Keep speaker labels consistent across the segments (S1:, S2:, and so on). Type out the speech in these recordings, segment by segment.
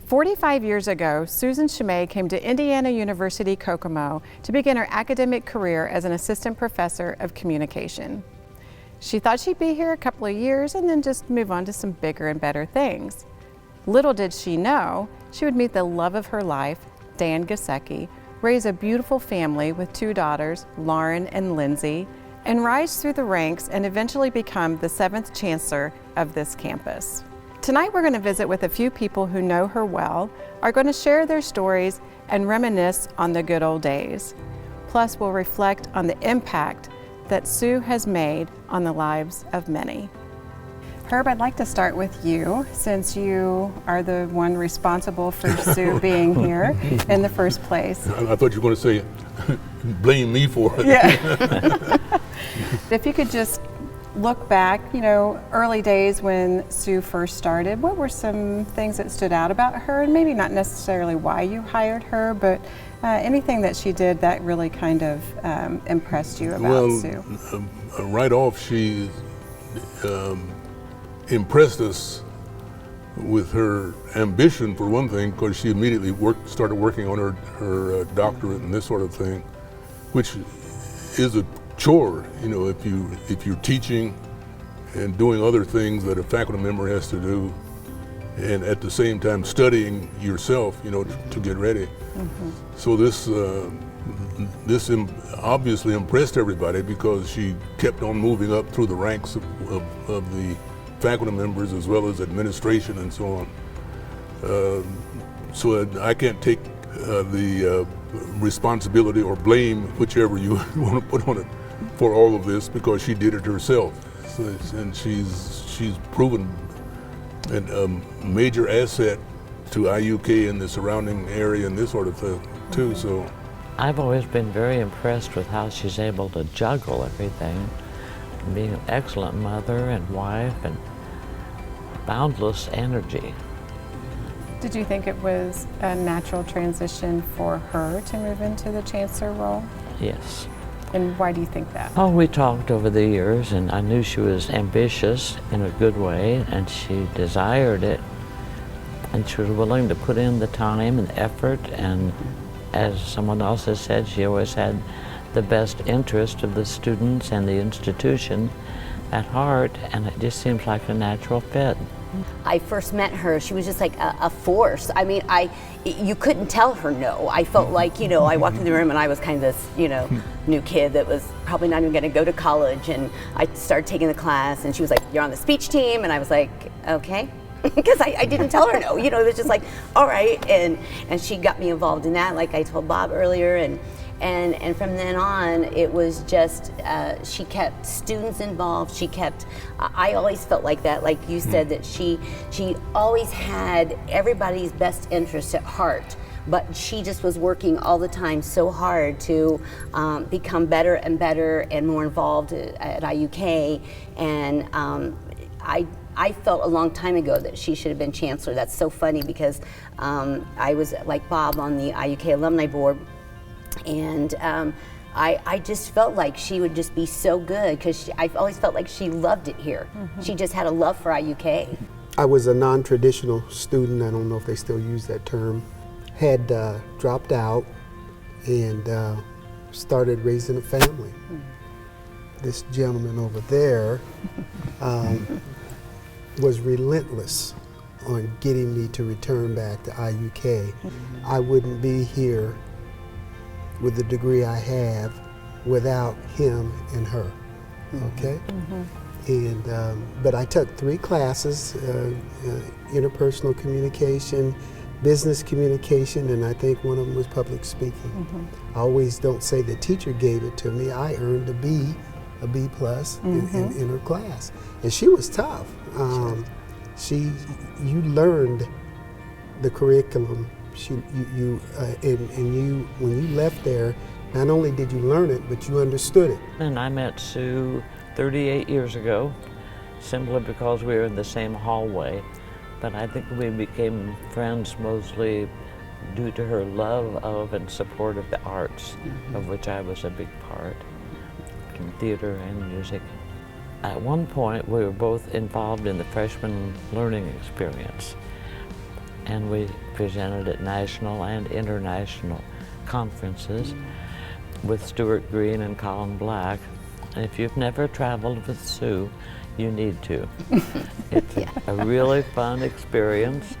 S1: 45 years ago, Susan Sciame came to Indiana University Kokomo to begin her academic career as an assistant professor of communication. She thought she'd be here a couple of years and then just move on to some bigger and better things. Little did she know, she would meet the love of her life, Dan Giesecke, raise a beautiful family with 2 daughters, Lauren and Lindsay, and rise through the ranks and eventually become the 7th chancellor of this campus. Tonight we're going to visit with a few people who know her well, are going to share their stories and reminisce on the good old days. Plus we'll reflect on the impact that Sue has made on the lives of many. Herb, I'd like to start with you, since you are the one responsible for Sue being here in the first place.
S2: I thought you were going to say, blame me for it.
S1: Yeah. If you could just look back, early days when Sue first started, what were some things that stood out about her, and maybe not necessarily why you hired her, but anything that she did that really kind of impressed you about Sue?
S2: Right off, she impressed us with her ambition, for one thing, because she immediately started working on her doctorate and this sort of thing, which is a chore, if you're teaching and doing other things that a faculty member has to do, and at the same time studying yourself, to get ready. Mm-hmm. So this obviously impressed everybody, because she kept on moving up through the ranks of the faculty members as well as administration and so on. So I can't take the responsibility or blame, whichever you want to put on it, for all of this, because she did it herself. And she's proven a major asset to IUK and the surrounding area and this sort of thing too. So
S3: I've always been very impressed with how she's able to juggle everything, being an excellent mother and wife and boundless energy.
S1: Did you think it was a natural transition for her to move into the chancellor role?
S3: Yes.
S1: And why do you think that?
S3: Oh, we talked over the years, and I knew she was ambitious in a good way, and she desired it, and she was willing to put in the time and effort, and as someone else has said, she always had the best interest of the students and the institution at heart, and it just seems like a natural fit.
S4: I first met her, she was just like a force. I mean, you couldn't tell her no. I felt like, I walked in the room and I was kind of this, new kid that was probably not even going to go to college, and I started taking the class, and she was like, "You're on the speech team," and I was like, "Okay." Because I didn't tell her no, it was just like, all right, and she got me involved in that, like I told Bob earlier, and from then on, it was just, she kept students involved, I always felt like that, like you said, that she always had everybody's best interest at heart, but she just was working all the time so hard to become better and better and more involved at IUK, and I felt a long time ago that she should have been chancellor. That's so funny, because I was, like Bob, on the IUK alumni board, and I just felt like she would just be so good, because I've always felt like she loved it here. Mm-hmm. She just had a love for IUK.
S5: I was a non-traditional student, I don't know if they still use that term, had dropped out and started raising a family. Mm-hmm. This gentleman over there was relentless on getting me to return back to IUK. Mm-hmm. I wouldn't be here with the degree I have without him and her, okay? Mm-hmm. And but I took 3 classes, interpersonal communication, business communication, and I think one of them was public speaking. Mm-hmm. I always don't say the teacher gave it to me. I earned a B plus in her class, and she was tough. You learned the curriculum. When you left there, not only did you learn it, but you understood it.
S3: And I met Sue 38 years ago, simply because we were in the same hallway. But I think we became friends mostly due to her love of and support of the arts, of which I was a big part, in theater and music. At one point, we were both involved in the freshman learning experience. and we presented at national and international conferences with Stuart Green and Colin Black. And if you've never traveled with Sue, you need to. It's a really fun experience.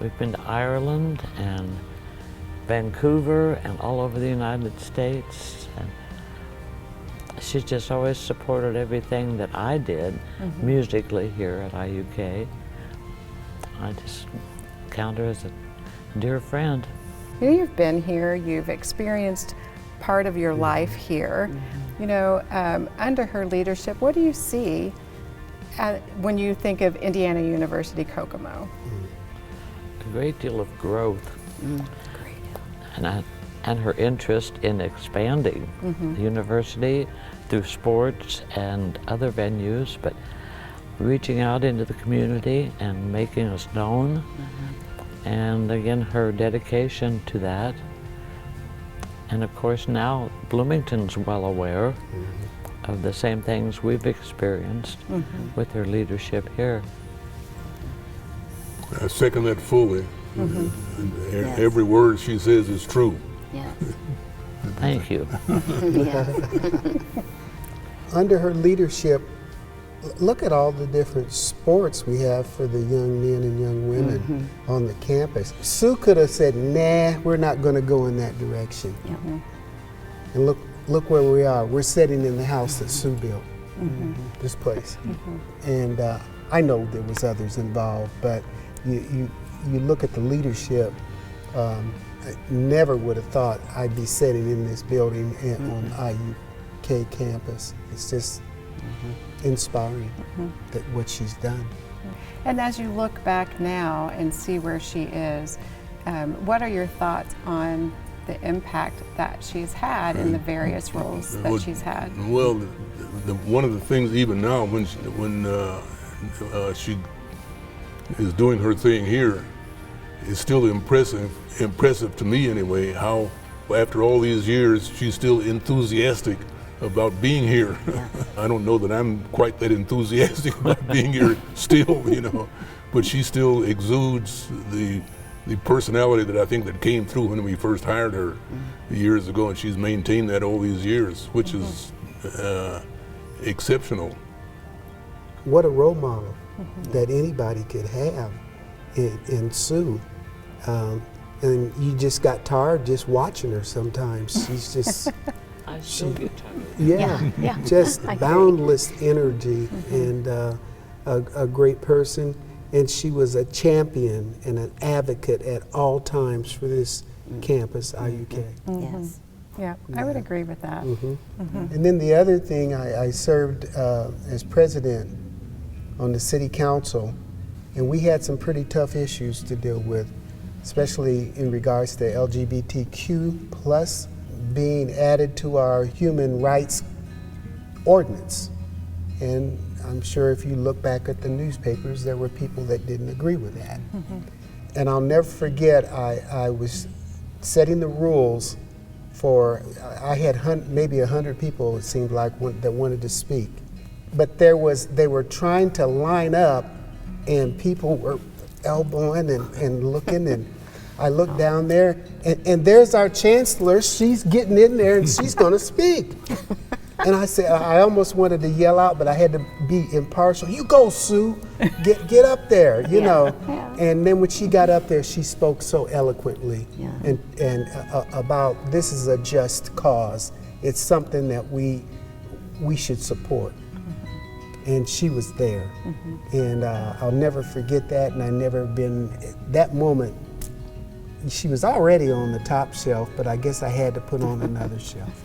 S3: We've been to Ireland and Vancouver and all over the United States. And she's just always supported everything that I did musically here at IUK. I just count her as a dear friend.
S1: You know, you've been here, you've experienced part of your life here. You know, under her leadership, what do you see when you think of Indiana University Kokomo?
S3: A great deal of growth. And her interest in expanding the university through sports and other venues, but reaching out into the community and making us known. And again, her dedication to that. And of course now Bloomington's well aware of the same things we've experienced with her leadership here.
S2: I second that fully. Every word she says is true.
S4: Yes.
S3: Thank you.
S5: Under her leadership, look at all the different sports we have for the young men and young women on the campus. Sue could have said, nah, we're not going to go in that direction. And look where we are. We're sitting in the house that Sue built, this place. And I know there was others involved, but you look at the leadership. I never would have thought I'd be sitting in this building on IUK campus. It's just inspiring that what she's done.
S1: And as you look back now and see where she is, what are your thoughts on the impact that she's had in the various roles that she's had?
S2: Well, one of the things even now when she is doing her thing here, is still impressive to me anyway, how after all these years she's still enthusiastic about being here. I don't know that I'm quite that enthusiastic about being here still, you know, but she still exudes the personality that I think that came through when we first hired her years ago, and she's maintained that all these years, which is exceptional.
S5: What a role model that anybody could have in Sue. And you just got tired just watching her sometimes. She's just,
S3: I still get tired.
S5: just boundless energy and a great person. And she was a champion and an advocate at all times for this campus, IUK.
S4: Yes.
S1: Yeah, I would agree with that.
S5: And then the other thing, I served as president on the city council, and we had some pretty tough issues to deal with, especially in regards to LGBTQ plus being added to our human rights ordinance. And I'm sure if you look back at the newspapers, there were people that didn't agree with that. And I'll never forget, I was setting the rules for, I had maybe 100 people, it seemed like, that wanted to speak. But they were trying to line up, and people were elbowing and looking, and I looked down there, and there's our chancellor. She's getting in there, and she's going to speak. And I said, I almost wanted to yell out, but I had to be impartial. You go, Sue. Get up there, you know. And then when she got up there, she spoke so eloquently and about this is a just cause. It's something that we should support. And she was there. And I'll never forget that, and I never been, that moment, she was already on the top shelf, but I guess I had to put on another shelf.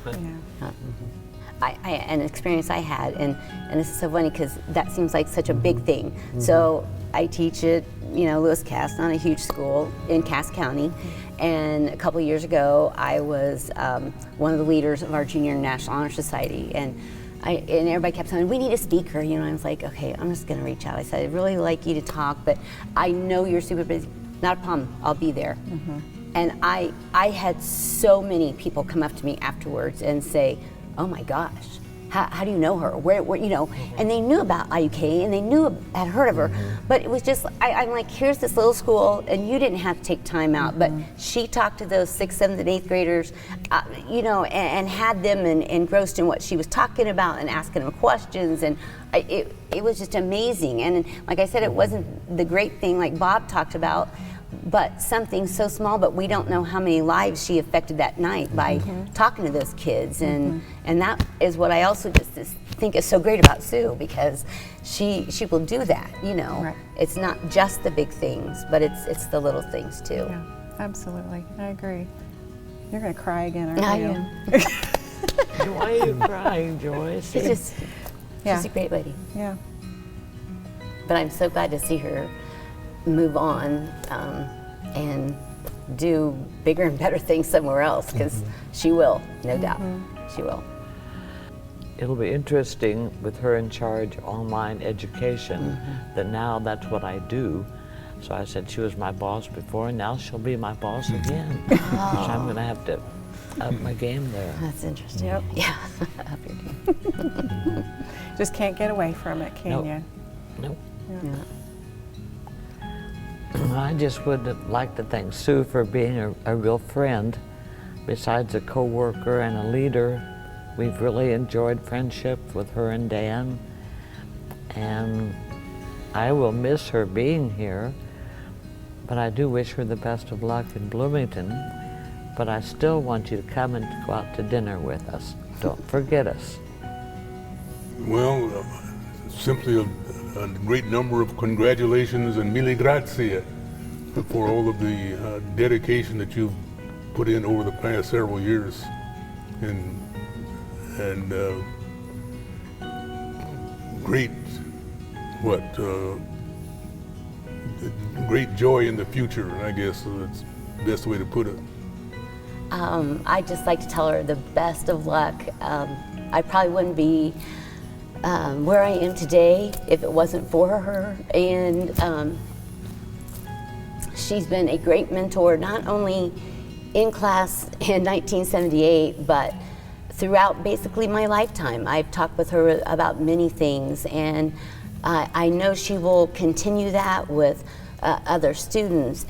S4: An experience I had, and this is so funny because that seems like such a big thing. So I teach at Lewis Cass, not a huge school in Cass County, and a couple of years ago I was one of the leaders of our Junior National Honor Society, and everybody kept telling me, we need a speaker, I was like, okay, I'm just going to reach out. I said, I'd really like you to talk, but I know you're super busy. Not a problem, I'll be there. And I had so many people come up to me afterwards and say, oh my gosh, how do you know her? Where, you know? And they knew about IUK and they had heard of her, but it was just, I'm like, here's this little school, and you didn't have to take time out, but she talked to those 6th, 7th, and 8th graders, you know, and had them engrossed in what she was talking about and asking them questions, and it was just amazing. And like I said, it wasn't the great thing like Bob talked about, but something so small, but we don't know how many lives she affected that night by talking to those kids, and that is what I also just think is so great about Sue, because she will do that, you know.
S1: Right.
S4: It's not just the big things, but it's the little things too.
S1: Yeah, absolutely. I agree. You're going to cry again, aren't
S4: I
S1: you?
S4: am.
S3: Why are you crying, Joyce?
S4: She's a great lady.
S1: Yeah.
S4: But I'm so glad to see her move on and do bigger and better things somewhere else, because she will, no doubt. She will.
S3: It'll be interesting with her in charge of online education, that now that's what I do. So I said she was my boss before, and now she'll be my boss again. So I'm going to have to up my game there.
S4: That's interesting.
S1: Yep.
S4: Yeah. Up your game.
S1: Just can't get away from it, can
S3: Nope.
S1: you?
S3: Nope.
S4: Yeah.
S3: I just would like to thank Sue for being a real friend. Besides a co-worker and a leader, we've really enjoyed friendship with her and Dan. And I will miss her being here, but I do wish her the best of luck in Bloomington. But I still want you to come and go out to dinner with us. Don't forget us.
S2: Well, simply a great number of congratulations and mille grazie for all of the dedication that you've put in over the past several years, and great great joy in the future, I guess that's the best way to put it.
S4: I'd just like to tell her the best of luck. I probably wouldn't be where I am today if it wasn't for her, and she's been a great mentor, not only in class in 1978, but throughout basically my lifetime. I've talked with her about many things, and I know she will continue that with other students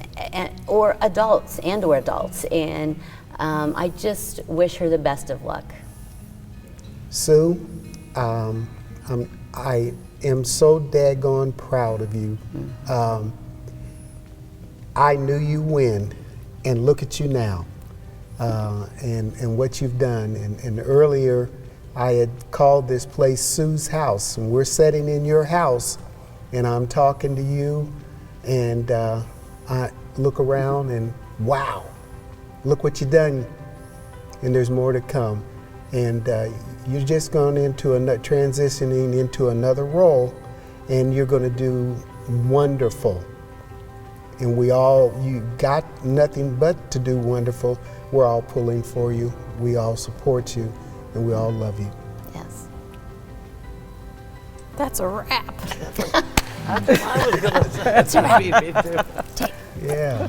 S4: or adults, and I just wish her the best of luck.
S5: Sue, I am so daggone proud of you. I knew you when, and look at you now, and what you've done. And earlier, I had called this place Sue's house, and we're sitting in your house, and I'm talking to you, and I look around, and wow, look what you've done, and there's more to come. And you're just going into transitioning into another role, and you're going to do wonderful. And you got nothing but to do wonderful. We're all pulling for you. We all support you, and we all love you.
S4: Yes.
S1: That's a wrap.
S3: I was going to say, that's what beat me too.
S5: Yeah.